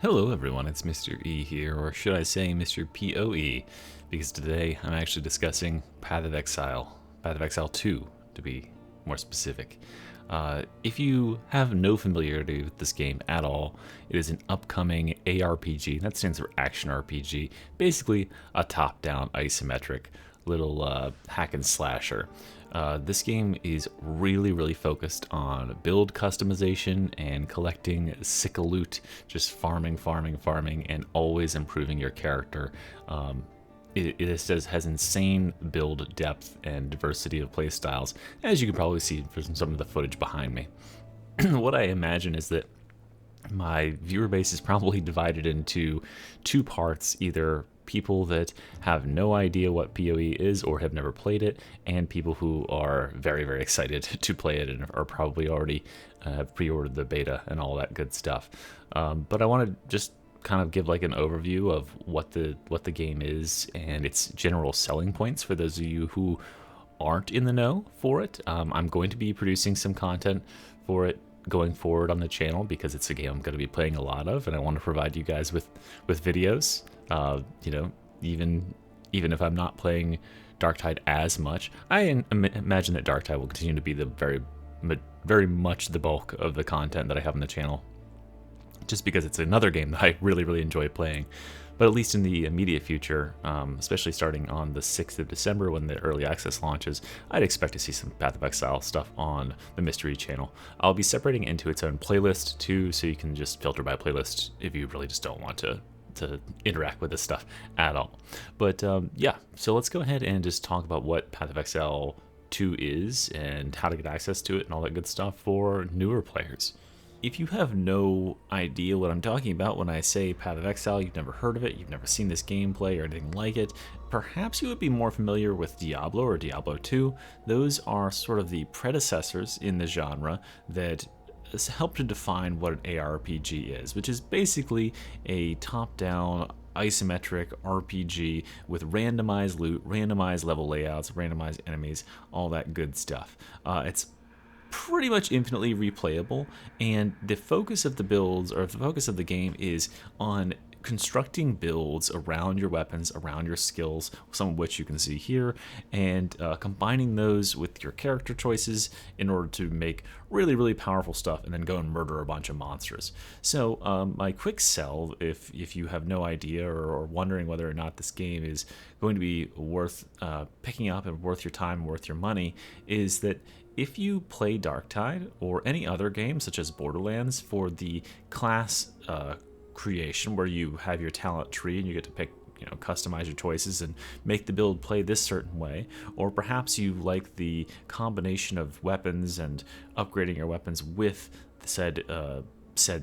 Hello everyone, it's Mr. E here, or should I say Mr. POE, because today I'm actually discussing Path of Exile 2 to be more specific. If you have no familiarity with this game at all, it is an upcoming ARPG, that stands for Action RPG, basically a top-down isometric little hack and slasher. This game is really focused on build customization and collecting sickle loot, just farming, and always improving your character. It has insane build depth and diversity of playstyles, as you can probably see from some of the footage behind me. What I imagine is that my viewer base is probably divided into two parts, either people that have no idea what PoE is or have never played it, and people who are very excited to play it and are probably already have pre-ordered the beta and all that good stuff. But I want to just kind of give like an overview of what the game is and its general selling points for those of you who aren't in the know for it. I'm going to be producing some content for it going forward on the channel because it's a game I'm going to be playing a lot of, and I want to provide you guys with videos. Even if I'm not playing Darktide as much, I imagine that Darktide will continue to be the very much the bulk of the content that I have on the channel, just because it's another game that I really enjoy playing. But at least in the immediate future, especially starting on the 6th of December when the early access launches, I'd expect to see some Path of Exile stuff on the Mystery channel. I'll be separating it into its own playlist too, so you can just filter by playlist if you really just don't want to interact with this stuff at all. But yeah, so let's go ahead and just talk about what Path of Exile 2 is and how to get access to it and all that good stuff for newer players. If you have no idea what I'm talking about when I say Path of Exile, you've never heard of it, you've never seen this gameplay or anything like it, perhaps you would be more familiar with Diablo or Diablo 2. Those are sort of the predecessors in the genre that help to define what an ARPG is, which is basically a top-down isometric RPG with randomized loot, randomized level layouts, randomized enemies, all that good stuff. It's pretty much infinitely replayable, and the focus of the builds, or the focus of the game, is on constructing builds around your weapons, around your skills, some of which you can see here, and combining those with your character choices in order to make really powerful stuff and then go and murder a bunch of monsters. So my quick sell, if you have no idea or wondering whether or not this game is going to be worth picking up and worth your time, worth your money, is that if you play Darktide or any other game such as Borderlands for the class creation, where you have your talent tree and you get to pick, customize your choices and make the build play this certain way, or perhaps you like the combination of weapons and upgrading your weapons with said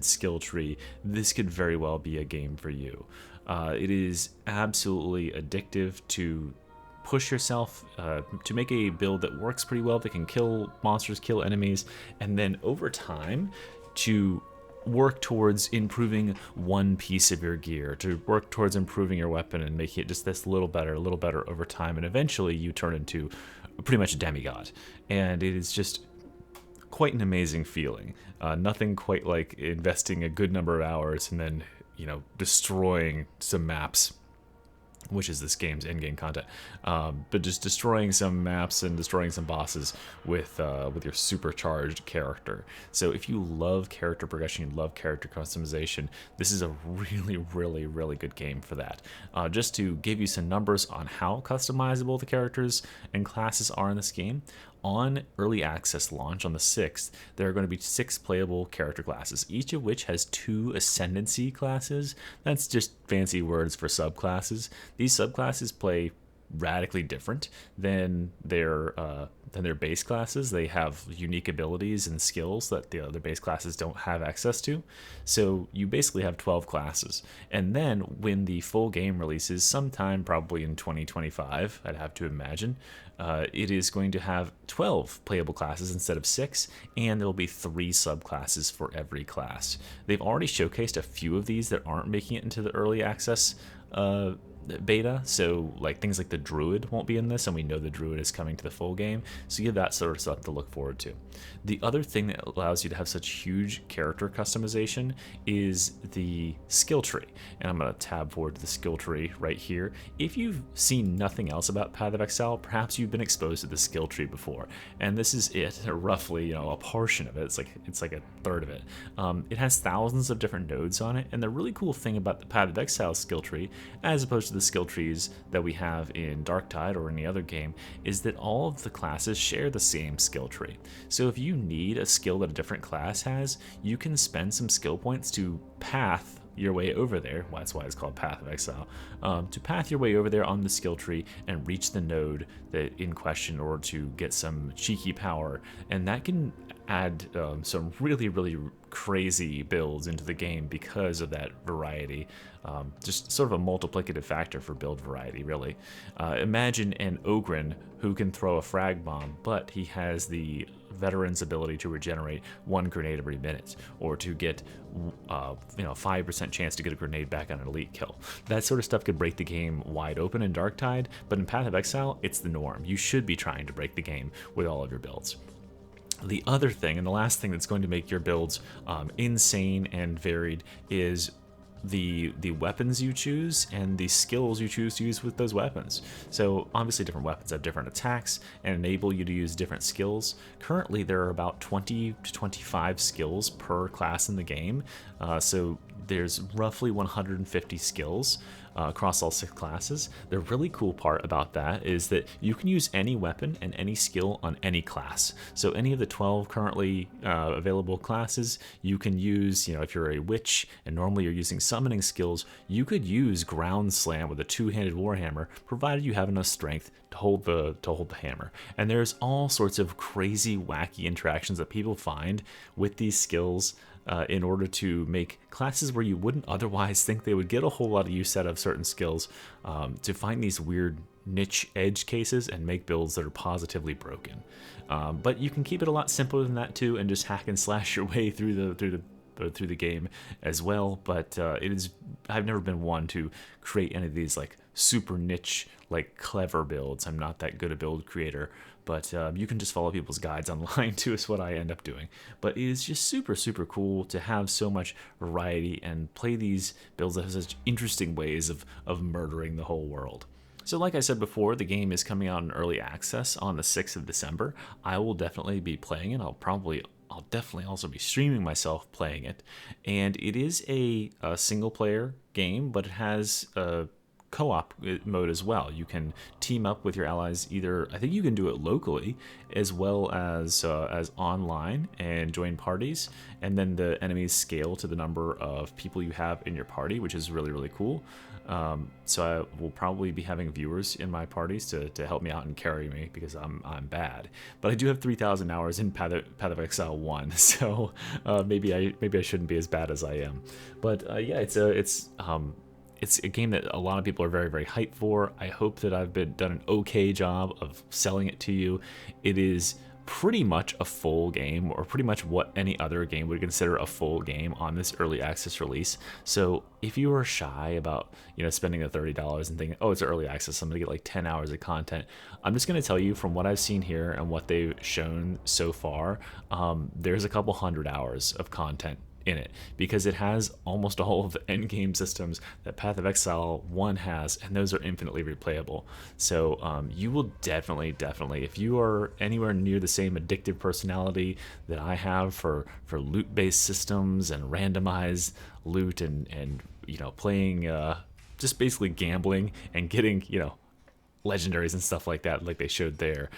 skill tree, this could very well be a game for you. It is absolutely addictive to push yourself to make a build that works pretty well, that can kill monsters, kill enemies, and then over time to work towards improving one piece of your gear, to work towards improving your weapon and making it just this little better over time, and eventually you turn into pretty much a demigod. And it is just quite an amazing feeling. Nothing quite like investing a good number of hours and then, destroying some maps, which is this game's endgame content, but just destroying some maps and destroying some bosses with your supercharged character. So if you love character progression, you love character customization, this is a really good game for that. Just to give you some numbers on how customizable the characters and classes are in this game, on early access launch on the 6th, there are going to be 6 playable character classes, each of which has 2 ascendancy classes. That's just fancy words for subclasses. These subclasses play radically different than their base classes. They have unique abilities and skills that the other base classes don't have access to. So you basically have 12 classes. And then when the full game releases, sometime probably in 2025, I'd have to imagine, it is going to have 12 playable classes instead of 6, and there will be 3 subclasses for every class. They've already showcased a few of these that aren't making it into the early access beta, so like things like the druid won't be in this, and we know the druid is coming to the full game, so you have that sort of stuff to look forward to. The other thing that allows you to have such huge character customization is the skill tree, and I'm going to tab forward to the skill tree right here. If you've seen nothing else about Path of Exile, perhaps you've been exposed to the skill tree before, and this is it, roughly, you know, a portion of it. It's like a third of it. It has thousands of different nodes on it, and the really cool thing about the Path of Exile skill tree, as opposed to the skill trees that we have in Darktide or any other game, is that all of the classes share the same skill tree. So if you need a skill that a different class has, you can spend some skill points to path your way over there. Well, that's why it's called Path of Exile. To path your way over there on the skill tree and reach the node that in question in order to get some cheeky power, and that can add some really crazy builds into the game because of that variety. Just sort of a multiplicative factor for build variety, really. Imagine an Ogren who can throw a frag bomb, but he has the veteran's ability to regenerate 1 grenade every minute, or to get 5% chance to get a grenade back on an elite kill. That sort of stuff could break the game wide open in Darktide, but in Path of Exile, it's the norm. You should be trying to break the game with all of your builds. The other thing, and the last thing that's going to make your builds insane and varied, is the weapons you choose and the skills you choose to use with those weapons. So obviously different weapons have different attacks and enable you to use different skills. Currently there are about 20 to 25 skills per class in the game, so there's roughly 150 skills across all 6 classes. The really cool part about that is that you can use any weapon and any skill on any class. So any of the 12 currently available classes, you can use, if you're a witch and normally you're using summoning skills, you could use ground slam with a 2-handed warhammer, provided you have enough strength to hold the hammer. And there's all sorts of crazy, wacky interactions that people find with these skills in order to make classes where you wouldn't otherwise think they would get a whole lot of use out of certain skills, to find these weird niche edge cases and make builds that are positively broken. But you can keep it a lot simpler than that too, and just hack and slash your way through the game as well. But I've never been one to create any of these like super niche, like clever builds. I'm not that good a build creator, but you can just follow people's guides online too, is what I end up doing. But it is just super cool to have so much variety and play these builds that have such interesting ways of murdering the whole world. So like I said before, the game is coming out in early access on the 6th of December. I will definitely be playing it. I'll definitely also be streaming myself playing it. And it is a single player game, but it has a co-op mode as well. You can team up with your allies. Either I think you can do it locally as well as online and join parties, and then the enemies scale to the number of people you have in your party, which is really cool. So I will probably be having viewers in my parties to help me out and carry me, because I'm bad. But I do have 3,000 hours in Path of Exile 1, so maybe I shouldn't be as bad as I am. But yeah, it's a game that a lot of people are very hyped for. I hope that I've done an okay job of selling it to you. It is pretty much a full game, or pretty much what any other game would consider a full game on this early access release. So if you are shy about spending the $30 and thinking, oh, it's early access, I'm gonna get like 10 hours of content, I'm just gonna tell you from what I've seen here and what they've shown so far, there's a couple 100 hours of content in it, because it has almost all of the endgame systems that Path of Exile 1 has, and those are infinitely replayable. So you will definitely, if you are anywhere near the same addictive personality that I have for loot-based systems and randomized loot and playing, just basically gambling and getting legendaries and stuff like that, like they showed there,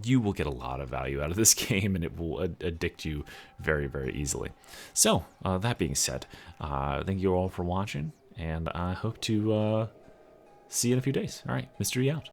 you will get a lot of value out of this game, and it will addict you very easily. So that being said, thank you all for watching, and I hope to see you in a few days. All right, Mystery out.